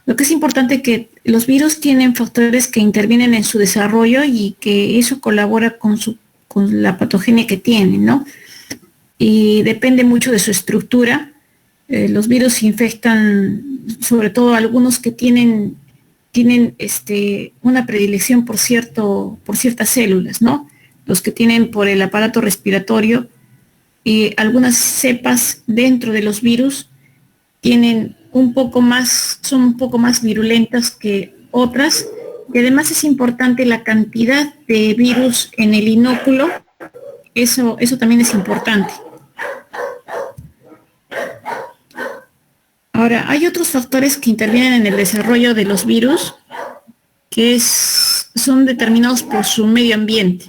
Lo que es importante es que los virus tienen factores que intervienen en su desarrollo y que eso colabora con la patogenia que tienen, ¿no? Y depende mucho de su estructura. Los virus infectan, sobre todo algunos que tienen una predilección por ciertas células, ¿no? Los que tienen por el aparato respiratorio y algunas cepas dentro de los virus son un poco más virulentas que otras, y además es importante la cantidad de virus en el inóculo, eso también es importante. Ahora, hay otros factores que intervienen en el desarrollo de los virus son determinados por su medio ambiente.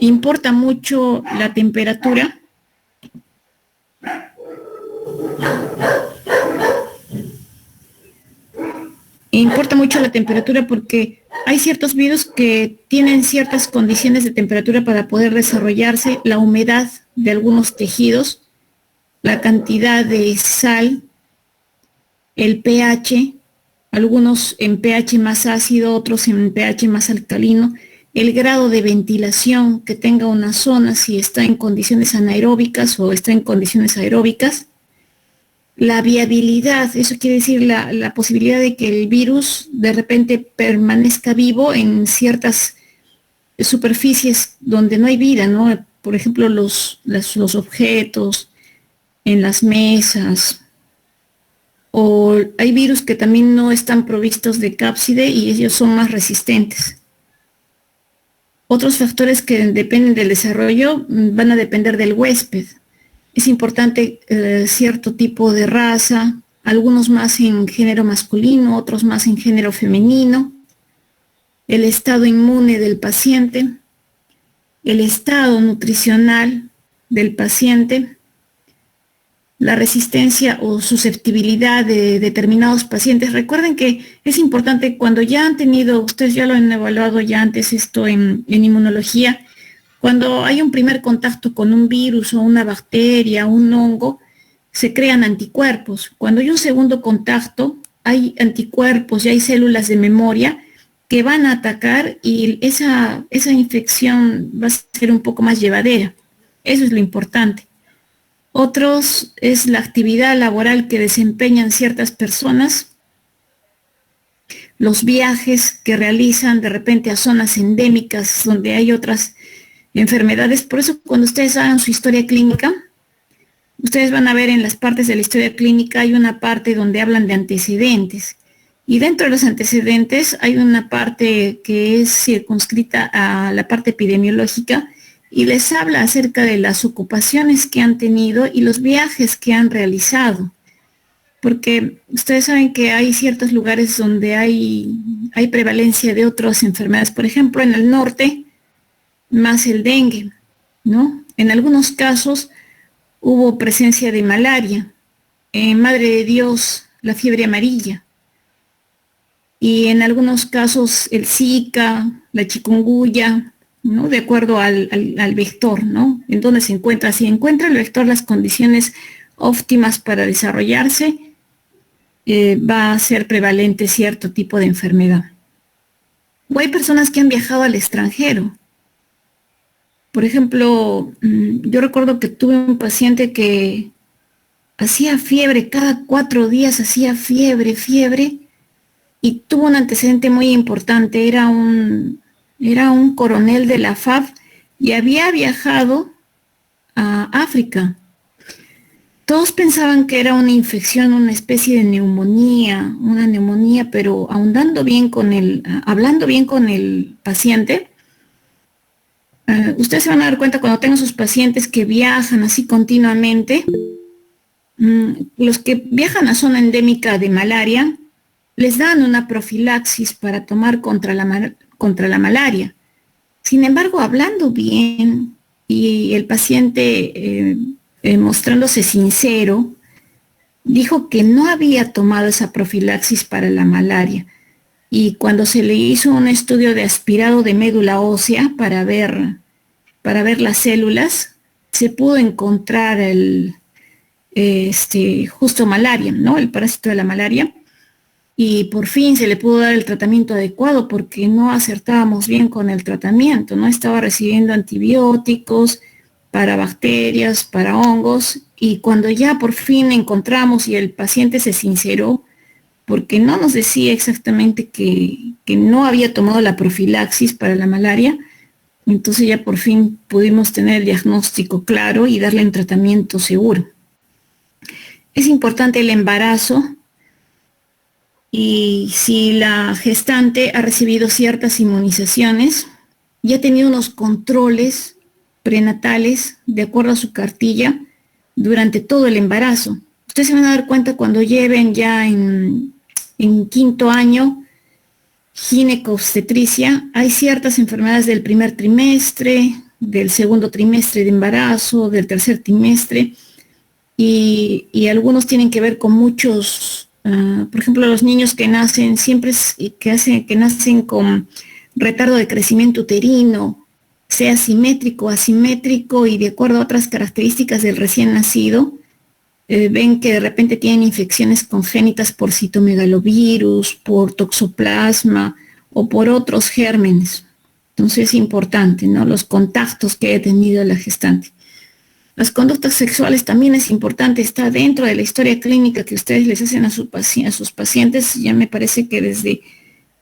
Importa mucho la temperatura. Importa mucho la temperatura porque hay ciertos virus que tienen ciertas condiciones de temperatura para poder desarrollarse, la humedad de algunos tejidos, la cantidad de sal, el pH, algunos en pH más ácido, otros en pH más alcalino, el grado de ventilación que tenga una zona, si está en condiciones anaeróbicas o está en condiciones aeróbicas, la viabilidad, eso quiere decir la posibilidad de que el virus de repente permanezca vivo en ciertas superficies donde no hay vida, ¿no? Por ejemplo, los objetos, en las mesas, o hay virus que también no están provistos de cápside y ellos son más resistentes. Otros factores que dependen del desarrollo van a depender del huésped. Es importante cierto tipo de raza, algunos más en género masculino, otros más en género femenino, el estado inmune del paciente, el estado nutricional del paciente, la resistencia o susceptibilidad de determinados pacientes. Recuerden que es importante cuando ya han tenido, ustedes ya lo han evaluado ya antes esto en inmunología, cuando hay un primer contacto con un virus o una bacteria, un hongo, se crean anticuerpos. Cuando hay un segundo contacto, hay anticuerpos y hay células de memoria que van a atacar y esa infección va a ser un poco más llevadera. Eso es lo importante. Otros es la actividad laboral que desempeñan ciertas personas, los viajes que realizan de repente a zonas endémicas donde hay otras enfermedades. Por eso cuando ustedes hagan su historia clínica, ustedes van a ver en las partes de la historia clínica hay una parte donde hablan de antecedentes. Y dentro de los antecedentes hay una parte que es circunscrita a la parte epidemiológica y les habla acerca de las ocupaciones que han tenido y los viajes que han realizado. Porque ustedes saben que hay ciertos lugares donde hay prevalencia de otras enfermedades. Por ejemplo, en el norte, más el dengue, ¿no? En algunos casos hubo presencia de malaria, Madre de Dios, la fiebre amarilla, y en algunos casos el Zika, la chikungunya, ¿no? De acuerdo al vector, ¿no? En donde se encuentra. Si encuentra el vector las condiciones óptimas para desarrollarse, va a ser prevalente cierto tipo de enfermedad. O hay personas que han viajado al extranjero. Por ejemplo, yo recuerdo que tuve un paciente que hacía fiebre, cada 4 días hacía fiebre, y tuvo un antecedente muy importante, era un coronel de la FAB y había viajado a África. Todos pensaban que era una infección, una especie de neumonía, pero hablando bien con el paciente, ustedes se van a dar cuenta cuando tengan sus pacientes que viajan así continuamente, los que viajan a zona endémica de malaria, les dan una profilaxis para tomar contra la malaria. Sin embargo, hablando bien y el paciente mostrándose sincero, dijo que no había tomado esa profilaxis para la malaria. Y cuando se le hizo un estudio de aspirado de médula ósea para ver las células, se pudo encontrar justo malaria, ¿no? El parásito de la malaria. y por fin se le pudo dar el tratamiento adecuado porque no acertábamos bien con el tratamiento, no estaba recibiendo antibióticos para bacterias, para hongos, y cuando ya por fin encontramos y el paciente se sinceró, porque no nos decía exactamente que no había tomado la profilaxis para la malaria, entonces ya por fin pudimos tener el diagnóstico claro y darle un tratamiento seguro. Es importante el embarazo y si la gestante ha recibido ciertas inmunizaciones y ha tenido unos controles prenatales de acuerdo a su cartilla durante todo el embarazo. Ustedes se van a dar cuenta cuando lleven ya en quinto año ginecobstetricia, hay ciertas enfermedades del primer trimestre, del segundo trimestre de embarazo, del tercer trimestre, y algunos tienen que ver con muchos, por ejemplo, los niños que nacen que nacen con retardo de crecimiento uterino, sea simétrico, asimétrico y de acuerdo a otras características del recién nacido, ven que de repente tienen infecciones congénitas por citomegalovirus, por toxoplasma o por otros gérmenes. Entonces es importante, ¿no? Los contactos que haya tenido la gestante. Las conductas sexuales también es importante, está dentro de la historia clínica que ustedes les hacen a sus pacientes. Ya me parece que desde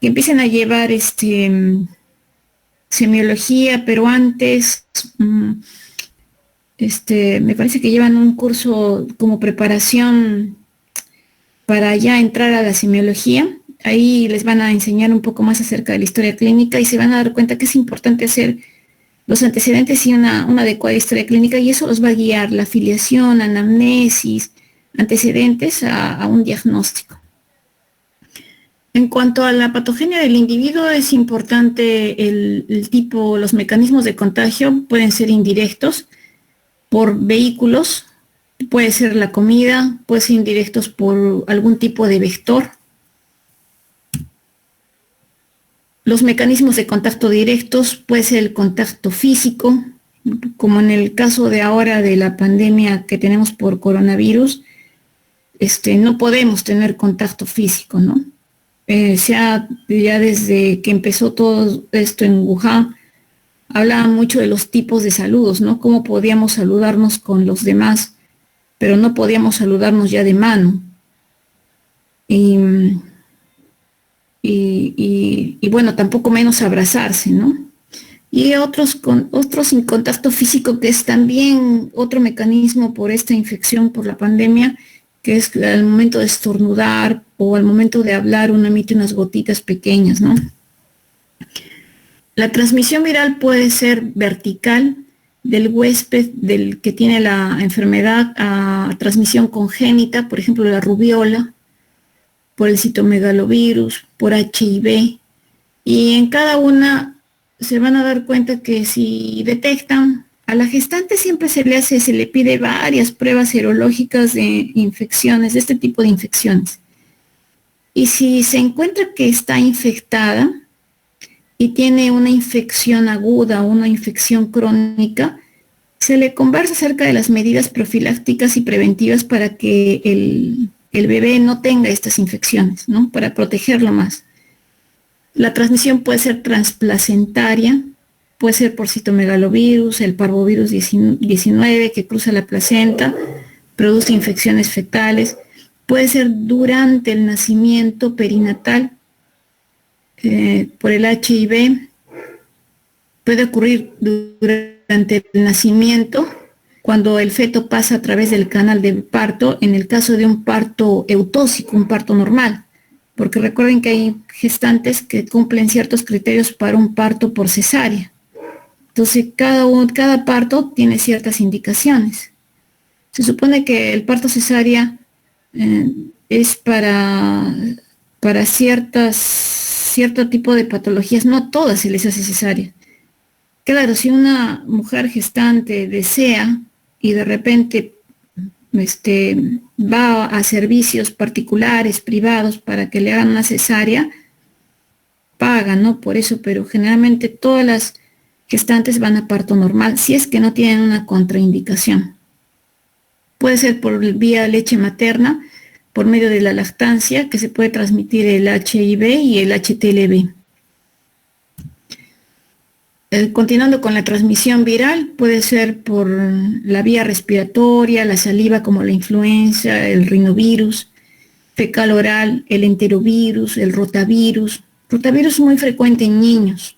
que empiecen a llevar semiología, pero antes, me parece que llevan un curso como preparación para ya entrar a la semiología. Ahí les van a enseñar un poco más acerca de la historia clínica y se van a dar cuenta que es importante hacer los antecedentes y una adecuada historia clínica, y eso los va a guiar la afiliación, anamnesis, antecedentes a un diagnóstico. En cuanto a la patogenia del individuo, es importante el tipo, los mecanismos de contagio pueden ser indirectos por vehículos, puede ser la comida, puede ser indirectos por algún tipo de vector. Los mecanismos de contacto directos puede ser el contacto físico, como en el caso de ahora de la pandemia que tenemos por coronavirus, no podemos tener contacto físico, ¿no? Ya desde que empezó todo esto en Wuhan, hablaban mucho de los tipos de saludos, ¿no? Cómo podíamos saludarnos con los demás, pero no podíamos saludarnos ya de mano. Y bueno, tampoco menos abrazarse, ¿no? Y otros sin contacto físico, que es también otro mecanismo por esta infección, por la pandemia, que es al momento de estornudar o al momento de hablar uno emite unas gotitas pequeñas, ¿no? La transmisión viral puede ser vertical del huésped del que tiene la enfermedad a transmisión congénita, por ejemplo la rubiola, por el citomegalovirus, por HIV, y en cada una se van a dar cuenta que si detectan, a la gestante siempre se le pide varias pruebas serológicas de infecciones, de este tipo de infecciones. Y si se encuentra que está infectada y tiene una infección aguda o una infección crónica, se le conversa acerca de las medidas profilácticas y preventivas para que el bebé no tenga estas infecciones, ¿no? Para protegerlo más. La transmisión puede ser transplacentaria, puede ser por citomegalovirus, el parvovirus 19 que cruza la placenta, produce infecciones fetales, puede ser durante el nacimiento perinatal, por el HIV, puede ocurrir durante el nacimiento, cuando el feto pasa a través del canal de parto, en el caso de un parto eutóxico, un parto normal, porque recuerden que hay gestantes que cumplen ciertos criterios para un parto por cesárea. Entonces, cada parto tiene ciertas indicaciones. Se supone que el parto cesárea es para cierto tipo de patologías, no a todas se les hace cesárea. Claro, si una mujer gestante desea y de repente va a servicios particulares, privados, para que le hagan una cesárea, paga, ¿no? Por eso, pero generalmente todas las gestantes van a parto normal, si es que no tienen una contraindicación. Puede ser por vía leche materna, por medio de la lactancia, que se puede transmitir el HIV y el HTLV. Continuando con la transmisión viral, puede ser por la vía respiratoria, la saliva como la influenza, el rinovirus, fecal oral, el enterovirus, el rotavirus. Rotavirus muy frecuente en niños.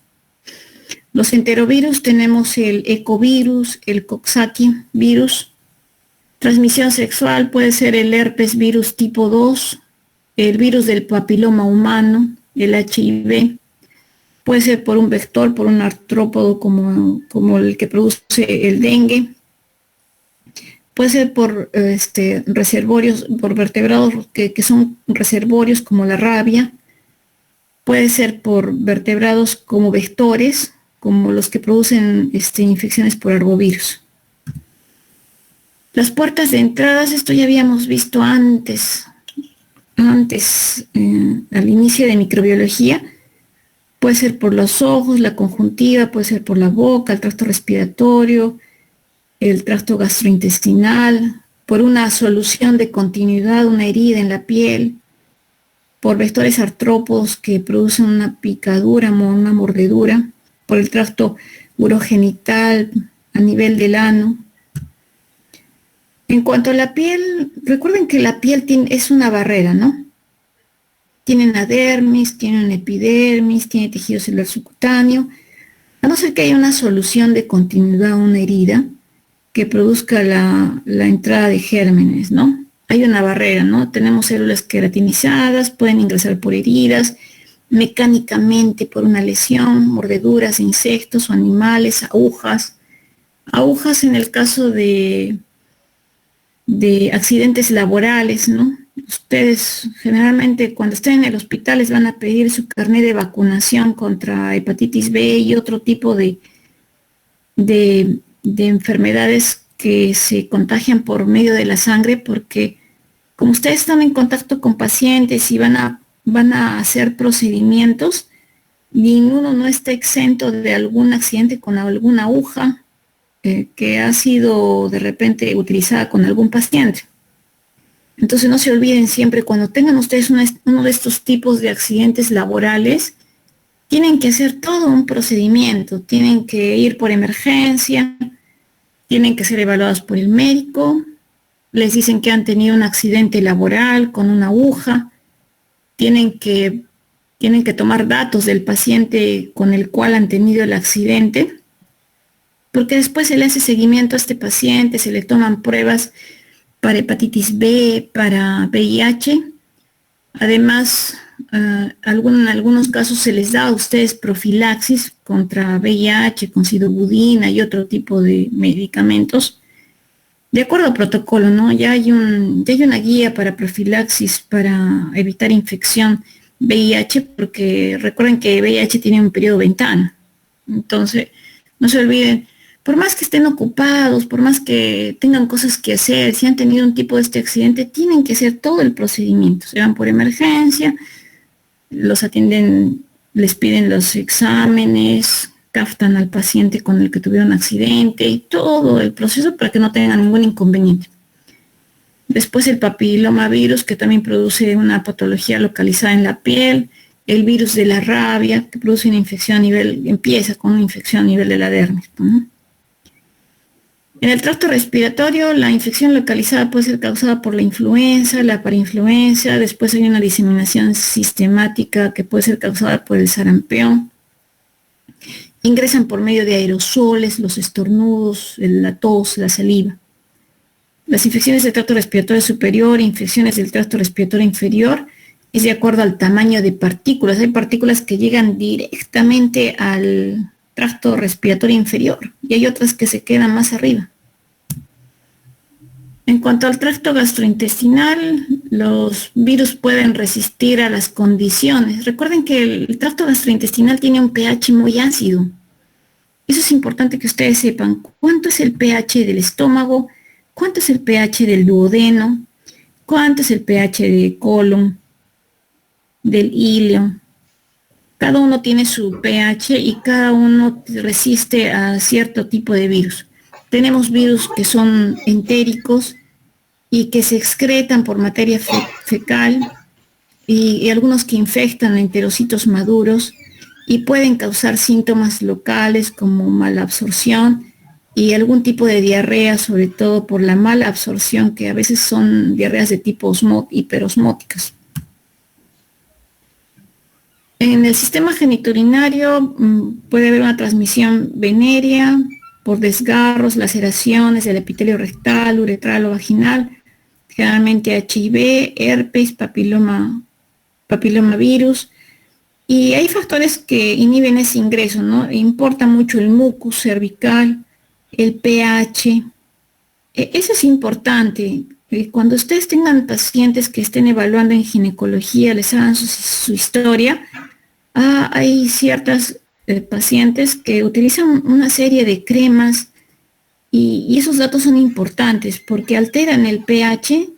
Los enterovirus tenemos el ecovirus, el coxsackie virus. Transmisión sexual puede ser el herpes virus tipo 2, el virus del papiloma humano, el HIV. Puede ser por un vector, por un artrópodo como el que produce el dengue. Puede ser por reservorios, por vertebrados que son reservorios como la rabia. Puede ser por vertebrados como vectores, como los que producen infecciones por arbovirus. Las puertas de entradas, esto ya habíamos visto antes, al inicio de microbiología. Puede ser por los ojos, la conjuntiva, puede ser por la boca, el tracto respiratorio, el tracto gastrointestinal, por una solución de continuidad, una herida en la piel, por vectores artrópodos que producen una picadura, una mordedura, por el tracto urogenital a nivel del ano. En cuanto a la piel, recuerden que la piel es una barrera, ¿no? Tiene una dermis, tiene una epidermis, tiene tejido celular subcutáneo. A no ser que haya una solución de continuidad a una herida que produzca la entrada de gérmenes, ¿no? Hay una barrera, ¿no? Tenemos células queratinizadas, pueden ingresar por heridas, mecánicamente por una lesión, mordeduras, insectos o animales, agujas. Agujas en el caso de accidentes laborales, ¿no? Ustedes generalmente cuando estén en el hospital les van a pedir su carnet de vacunación contra hepatitis B y otro tipo de enfermedades que se contagian por medio de la sangre, porque como ustedes están en contacto con pacientes y van a hacer procedimientos, ninguno no está exento de algún accidente con alguna aguja que ha sido de repente utilizada con algún paciente. Entonces no se olviden siempre, cuando tengan ustedes uno de estos tipos de accidentes laborales, tienen que hacer todo un procedimiento, tienen que ir por emergencia, tienen que ser evaluados por el médico, les dicen que han tenido un accidente laboral con una aguja, tienen que tomar datos del paciente con el cual han tenido el accidente, porque después se le hace seguimiento a este paciente, se le toman pruebas para hepatitis B, para VIH. Además, en algunos casos se les da a ustedes profilaxis contra VIH, con sidobudina y otro tipo de medicamentos. De acuerdo al protocolo, ¿no? Ya hay una guía para profilaxis para evitar infección VIH, porque recuerden que VIH tiene un periodo ventana. Entonces, no se olviden, por más que estén ocupados, por más que tengan cosas que hacer, si han tenido un tipo de accidente, tienen que hacer todo el procedimiento. Se van por emergencia, los atienden, les piden los exámenes, captan al paciente con el que tuvieron accidente y todo el proceso para que no tengan ningún inconveniente. Después el papilomavirus, que también produce una patología localizada en la piel, el virus de la rabia, que produce una infección empieza con una infección a nivel de la dermis, ¿no? En el tracto respiratorio, la infección localizada puede ser causada por la influenza, la parainfluenza, después hay una diseminación sistemática que puede ser causada por el sarampión. Ingresan por medio de aerosoles, los estornudos, la tos, la saliva. Las infecciones del tracto respiratorio superior, infecciones del tracto respiratorio inferior, es de acuerdo al tamaño de partículas. Hay partículas que llegan directamente al tracto respiratorio inferior y hay otras que se quedan más arriba. En cuanto al tracto gastrointestinal, los virus pueden resistir a las condiciones. Recuerden que el tracto gastrointestinal tiene un pH muy ácido. Eso es importante que ustedes sepan. ¿Cuánto es el pH del estómago? ¿Cuánto es el pH del duodeno? ¿Cuánto es el pH del colon? Del ileo. Cada uno tiene su pH y cada uno resiste a cierto tipo de virus. Tenemos virus que son entéricos, y que se excretan por materia fecal y algunos que infectan enterocitos maduros y pueden causar síntomas locales como malabsorción y algún tipo de diarrea, sobre todo por la mala absorción, que a veces son diarreas de tipo hiperosmóticas. En el sistema genitourinario puede haber una transmisión venérea por desgarros, laceraciones del epitelio rectal, uretral o vaginal, generalmente HIV, herpes, papilomavirus, y hay factores que inhiben ese ingreso, ¿no? Importa mucho el mucus cervical, el pH. Eso es importante. Cuando ustedes tengan pacientes que estén evaluando en ginecología, les hagan su historia, hay ciertas pacientes que utilizan una serie de cremas y esos datos son importantes porque alteran el pH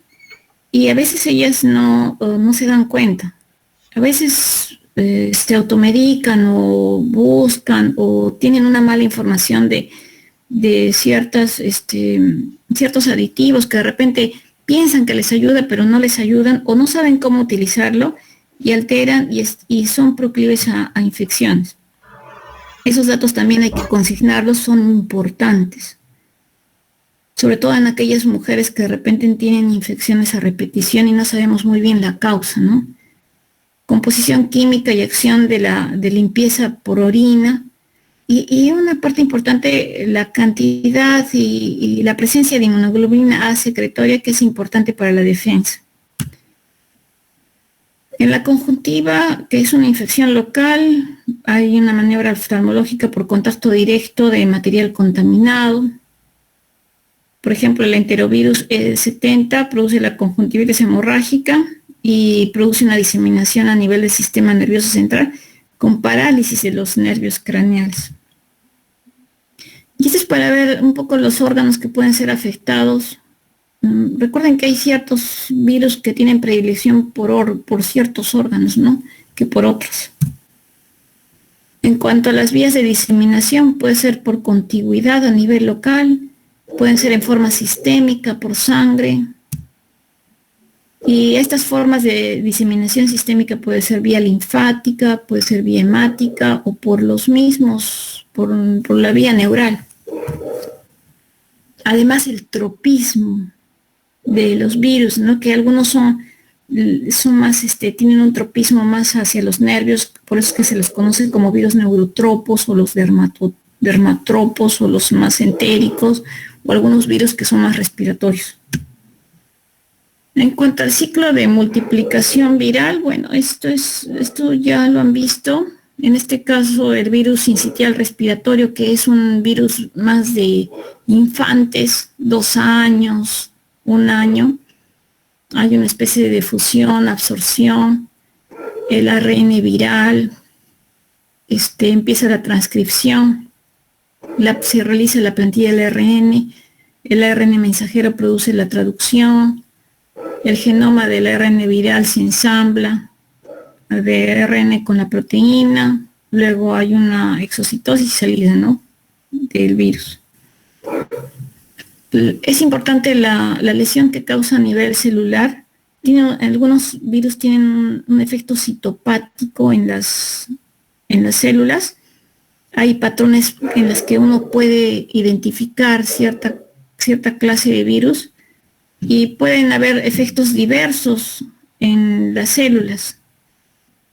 y a veces ellas no se dan cuenta. A veces se automedican o buscan o tienen una mala información de ciertos aditivos que de repente piensan que les ayuda, pero no les ayudan o no saben cómo utilizarlo y alteran y son proclives a infecciones. Esos datos también hay que consignarlos, son importantes. Sobre todo en aquellas mujeres que de repente tienen infecciones a repetición y no sabemos muy bien la causa, ¿no? Composición química y acción de limpieza por orina. Y una parte importante, la cantidad y la presencia de inmunoglobulina A secretoria, que es importante para la defensa. En la conjuntiva, que es una infección local, hay una maniobra oftalmológica por contacto directo de material contaminado. Por ejemplo, el enterovirus E70 produce la conjuntivitis hemorrágica y produce una diseminación a nivel del sistema nervioso central con parálisis de los nervios craneales. Y esto es para ver un poco los órganos que pueden ser afectados. Recuerden que hay ciertos virus que tienen predilección por ciertos órganos, ¿no?, que por otros. En cuanto a las vías de diseminación, puede ser por contigüidad a nivel local, pueden ser en forma sistémica, por sangre. Y estas formas de diseminación sistémica puede ser vía linfática, puede ser vía hemática o por los mismos, por la vía neural. Además, el tropismo de los virus, ¿no?, que algunos son más, tienen un tropismo más hacia los nervios, por eso es que se les conoce como virus neurotropos o los dermatropos o los más entéricos o algunos virus que son más respiratorios. En cuanto al ciclo de multiplicación viral, bueno, esto ya lo han visto. En este caso, el virus sincitial respiratorio, que es un virus más de infantes, 2 años, 1 año. Hay una especie de fusión, absorción, el ARN viral, empieza la transcripción, se realiza la plantilla del ARN, el ARN mensajero produce la traducción, el genoma del ARN viral se ensambla, de ARN con la proteína, luego hay una exocitosis y salida, ¿no?, del virus. Es importante la lesión que causa a nivel celular. Algunos virus tienen un efecto citopático en las células. Hay patrones en los que uno puede identificar cierta clase de virus y pueden haber efectos diversos en las células,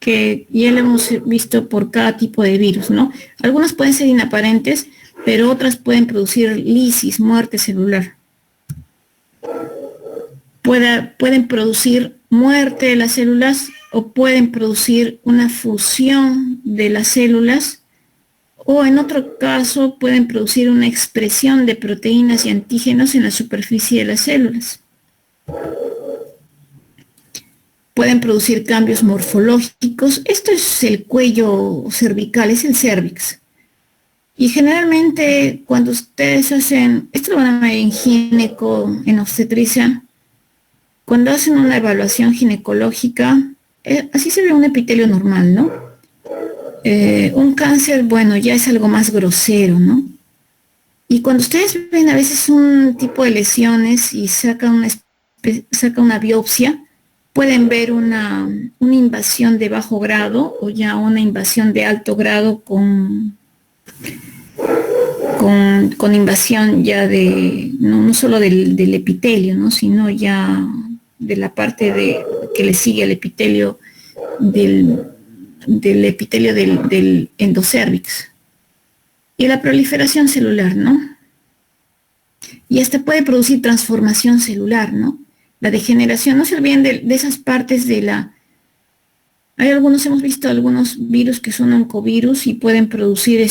que ya lo hemos visto por cada tipo de virus, ¿no? Algunos pueden ser inaparentes, pero otras pueden producir lisis, muerte celular. Pueden producir muerte de las células o pueden producir una fusión de las células o en otro caso pueden producir una expresión de proteínas y antígenos en la superficie de las células. Pueden producir cambios morfológicos. Esto es el cuello cervical, es el cérvix. Y generalmente cuando ustedes hacen, esto lo van a ver en gineco, en obstetricia, cuando hacen una evaluación ginecológica, así se ve un epitelio normal, ¿no? Un cáncer, bueno, ya es algo más grosero, ¿no? Y cuando ustedes ven a veces un tipo de lesiones y sacan una saca una biopsia, pueden ver una invasión de bajo grado o ya una invasión de alto grado con invasión ya de, no solo del epitelio, ¿no? Sino ya de la parte que le sigue al epitelio del epitelio del endocérvix. Y la proliferación celular, ¿no? Y hasta puede producir transformación celular, ¿no? La degeneración, no se olviden de esas partes de la... hemos visto algunos virus que son oncovirus y pueden producir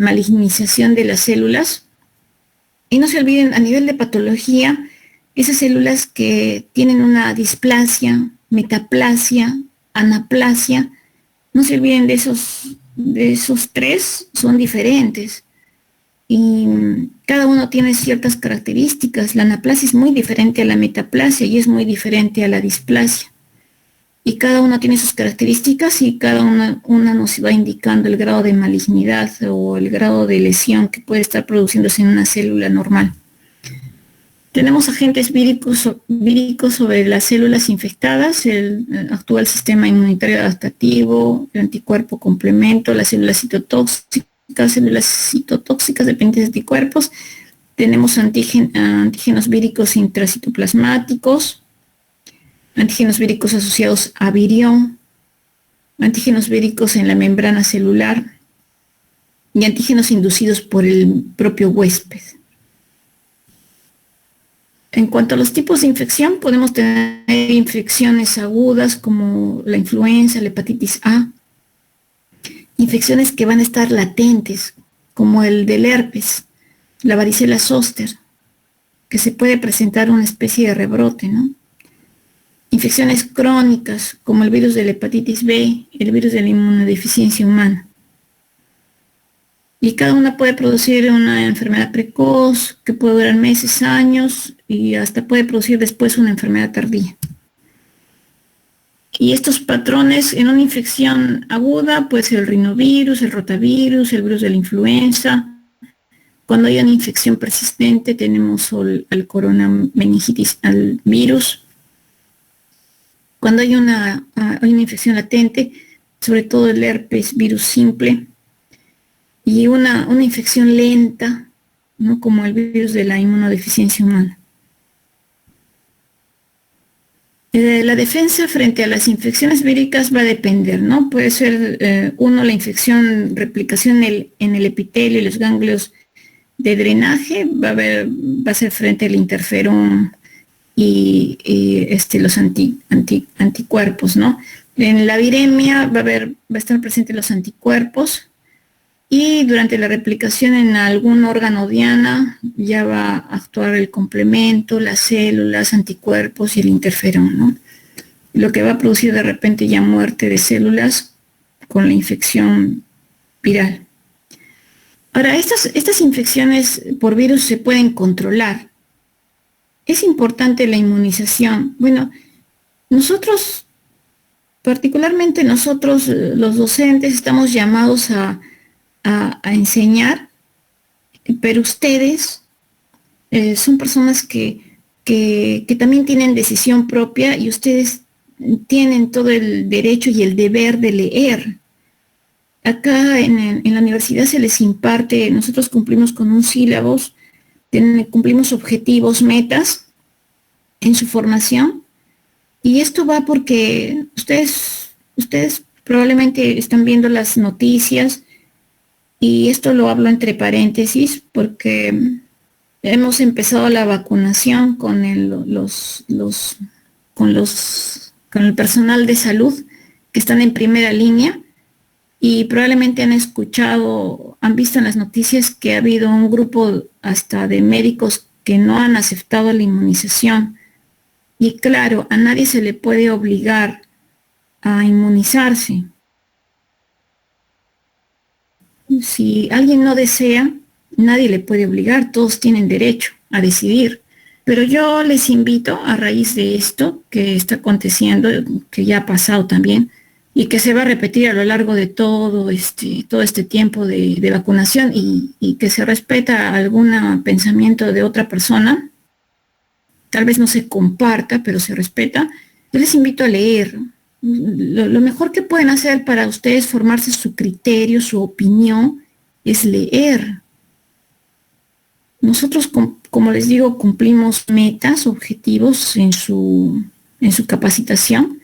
malignización de las células. Y no se olviden, a nivel de patología, esas células que tienen una displasia, metaplasia, anaplasia, no se olviden de esos tres, son diferentes. Y cada uno tiene ciertas características. La anaplasia es muy diferente a la metaplasia y es muy diferente a la displasia. Y cada uno tiene sus características y cada una nos va indicando el grado de malignidad o el grado de lesión que puede estar produciéndose en una célula normal. Tenemos agentes víricos sobre las células infectadas, el actual sistema inmunitario adaptativo, el anticuerpo complemento, las células citotóxicas dependientes de anticuerpos. Tenemos antígenos víricos intracitoplasmáticos, antígenos víricos asociados a virión, antígenos víricos en la membrana celular y antígenos inducidos por el propio huésped. En cuanto a los tipos de infección, podemos tener infecciones agudas como la influenza, la hepatitis A, infecciones que van a estar latentes, como el del herpes, la varicela zóster, que se puede presentar una especie de rebrote, ¿no? Infecciones crónicas, como el virus de la hepatitis B, el virus de la inmunodeficiencia humana. Y cada una puede producir una enfermedad precoz, que puede durar meses, años, y hasta puede producir después una enfermedad tardía. Y estos patrones en una infección aguda puede ser el rinovirus, el rotavirus, el virus de la influenza. Cuando hay una infección persistente tenemos al coronameningitis, al virus. Cuando hay una infección latente, sobre todo el herpes virus simple, y una infección lenta, ¿no? Como el virus de la inmunodeficiencia humana. La defensa frente a las infecciones víricas va a depender, ¿no? Puede ser, la infección, replicación en el epitelio y los ganglios de drenaje, va a ser frente al interferón y los anticuerpos, ¿no? En la viremia va a estar presente los anticuerpos y durante la replicación en algún órgano diana ya va a actuar el complemento, las células, anticuerpos y el interferón, ¿no? Lo que va a producir de repente ya muerte de células con la infección viral. Ahora, estas infecciones por virus se pueden controlar. Es importante la inmunización. Bueno, particularmente nosotros, los docentes, estamos llamados a enseñar, pero ustedes son personas que también tienen decisión propia y ustedes tienen todo el derecho y el deber de leer. Acá en la universidad se les imparte, nosotros cumplimos con un sílabus, cumplimos objetivos, metas en su formación, y esto va porque ustedes probablemente están viendo las noticias, y esto lo hablo entre paréntesis porque hemos empezado la vacunación con el personal de salud que están en primera línea, y probablemente han visto en las noticias que ha habido un grupo hasta de médicos que no han aceptado la inmunización. Y claro, a nadie se le puede obligar a inmunizarse. Si alguien no desea, nadie le puede obligar, todos tienen derecho a decidir. Pero yo les invito, a raíz de esto que está aconteciendo, que ya ha pasado también, y que se va a repetir a lo largo de todo este tiempo de vacunación, y que se respeta algún pensamiento de otra persona, tal vez no se comparta, pero se respeta, yo les invito a leer. Lo mejor que pueden hacer para ustedes formarse su criterio, su opinión, es leer. Nosotros, como les digo, cumplimos metas, objetivos en su capacitación,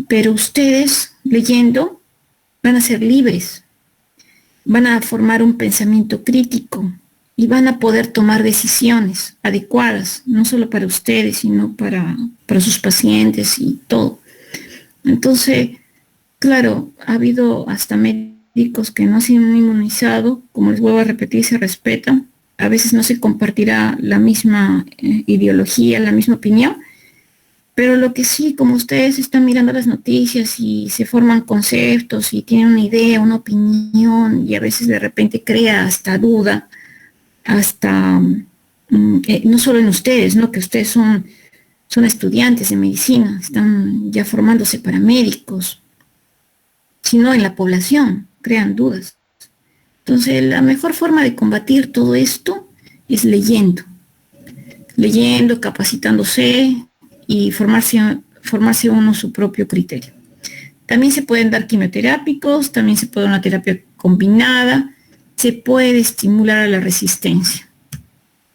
pero ustedes, leyendo, van a ser libres, van a formar un pensamiento crítico y van a poder tomar decisiones adecuadas, no solo para ustedes, sino para sus pacientes y todo. Entonces, claro, ha habido hasta médicos que no se han inmunizado, como les vuelvo a repetir, se respetan. A veces no se compartirá la misma ideología, la misma opinión, pero lo que sí, como ustedes están mirando las noticias y se forman conceptos y tienen una idea, una opinión, y a veces de repente crea hasta duda, hasta, no solo en ustedes, ¿no? Que ustedes son estudiantes de medicina, están ya formándose para médicos, sino en la población, crean dudas. Entonces, la mejor forma de combatir todo esto es leyendo, capacitándose y formarse uno su propio criterio. También se pueden dar quimioterápicos, también se puede dar una terapia combinada, se puede estimular a la resistencia.